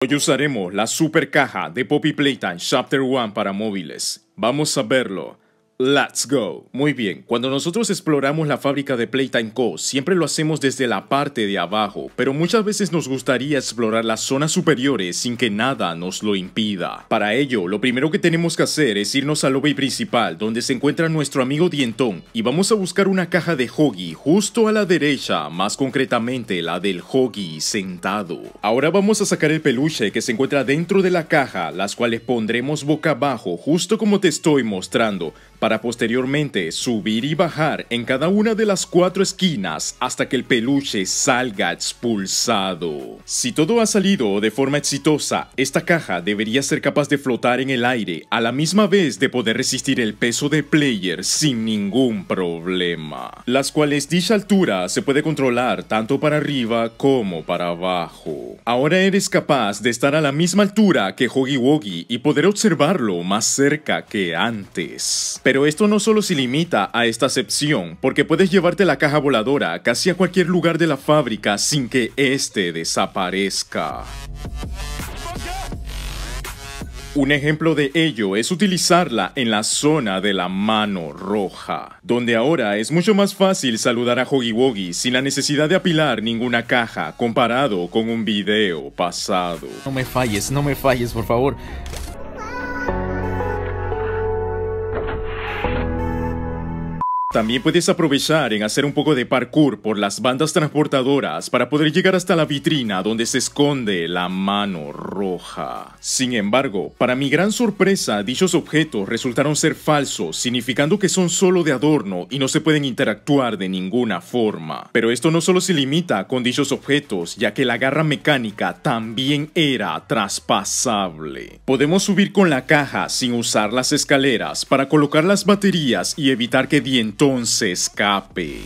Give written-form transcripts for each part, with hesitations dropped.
Hoy usaremos la super caja de Poppy Playtime Chapter 1 para móviles. Vamos a verlo. Let's go. Muy bien, cuando nosotros exploramos la fábrica de Playtime Co, siempre lo hacemos desde la parte de abajo, pero muchas veces nos gustaría explorar las zonas superiores sin que nada nos lo impida. Para ello, lo primero que tenemos que hacer es irnos al lobby principal, donde se encuentra nuestro amigo Dientón, y vamos a buscar una caja de Hoggy justo a la derecha, más concretamente la del Hoggy sentado. Ahora vamos a sacar el peluche que se encuentra dentro de la caja, las cuales pondremos boca abajo, justo como te estoy mostrando, para posteriormente subir y bajar en cada una de las 4 esquinas hasta que el peluche salga expulsado. Si todo ha salido de forma exitosa, esta caja debería ser capaz de flotar en el aire, a la misma vez de poder resistir el peso del player sin ningún problema. Las cuales dicha altura se puede controlar tanto para arriba como para abajo. Ahora eres capaz de estar a la misma altura que Hoggy Woggy y poder observarlo más cerca que antes. Pero esto no solo se limita a esta sección, porque puedes llevarte la caja voladora casi a cualquier lugar de la fábrica sin que este desaparezca. Un ejemplo de ello es utilizarla en la zona de la mano roja, donde ahora es mucho más fácil saludar a Hoggy Woggy sin la necesidad de apilar ninguna caja comparado con un video pasado. No me falles, por favor. También puedes aprovechar en hacer un poco de parkour por las bandas transportadoras para poder llegar hasta la vitrina donde se esconde la mano roja. Sin embargo, para mi gran sorpresa, dichos objetos resultaron ser falsos, significando que son solo de adorno y no se pueden interactuar de ninguna forma. Pero esto no solo se limita con dichos objetos, ya que la garra mecánica también era traspasable. Podemos subir con la caja sin usar las escaleras para colocar las baterías y evitar que Dientón se escape.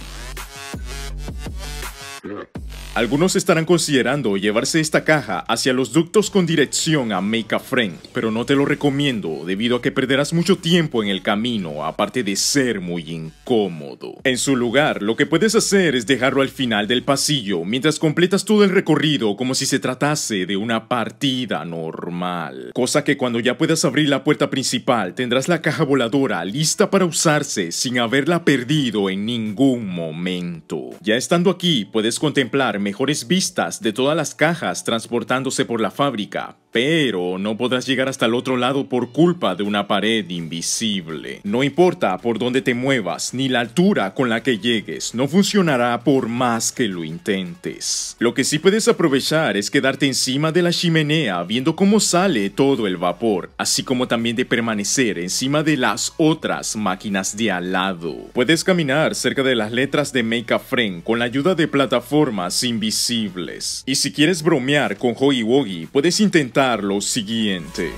Algunos estarán considerando llevarse esta caja hacia los ductos con dirección a Make a Friend, pero no te lo recomiendo debido a que perderás mucho tiempo en el camino, aparte de ser muy incómodo. En su lugar, lo que puedes hacer es dejarlo al final del pasillo mientras completas todo el recorrido como si se tratase de una partida normal. Cosa que cuando ya puedas abrir la puerta principal tendrás la caja voladora lista para usarse sin haberla perdido en ningún momento. Ya estando aquí, puedes contemplar mejores vistas de todas las cajas transportándose por la fábrica, pero no podrás llegar hasta el otro lado por culpa de una pared invisible. No importa por dónde te muevas ni la altura con la que llegues, no funcionará por más que lo intentes. Lo que sí puedes aprovechar es quedarte encima de la chimenea viendo cómo sale todo el vapor, así como también de permanecer encima de las otras máquinas de al lado. Puedes caminar cerca de las letras de Make a Friend con la ayuda de plataformas invisibles. Y si quieres bromear con Hoggy Woggy, puedes intentar lo siguiente.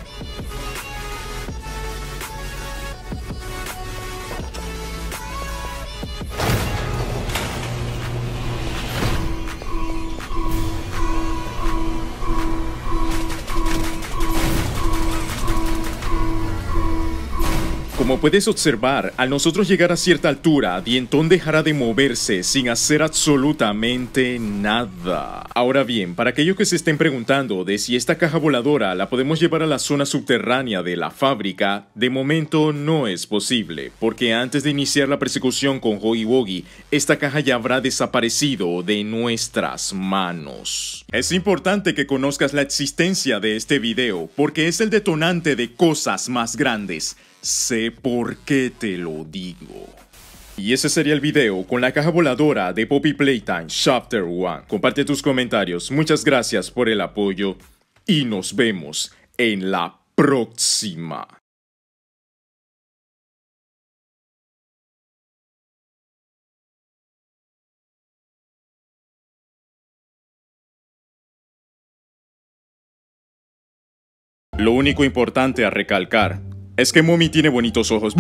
Como puedes observar, al nosotros llegar a cierta altura, Dientón dejará de moverse sin hacer absolutamente nada. Ahora bien, para aquellos que se estén preguntando de si esta caja voladora la podemos llevar a la zona subterránea de la fábrica, de momento no es posible, porque antes de iniciar la persecución con Hoggy Woggy, esta caja ya habrá desaparecido de nuestras manos. Es importante que conozcas la existencia de este video, porque es el detonante de cosas más grandes. Sé por qué te lo digo. Y ese sería el video con la caja voladora de Poppy Playtime Chapter 1. Comparte tus comentarios, muchas gracias por el apoyo y nos vemos en la próxima. Lo único importante a recalcar es que Mommy tiene bonitos ojos.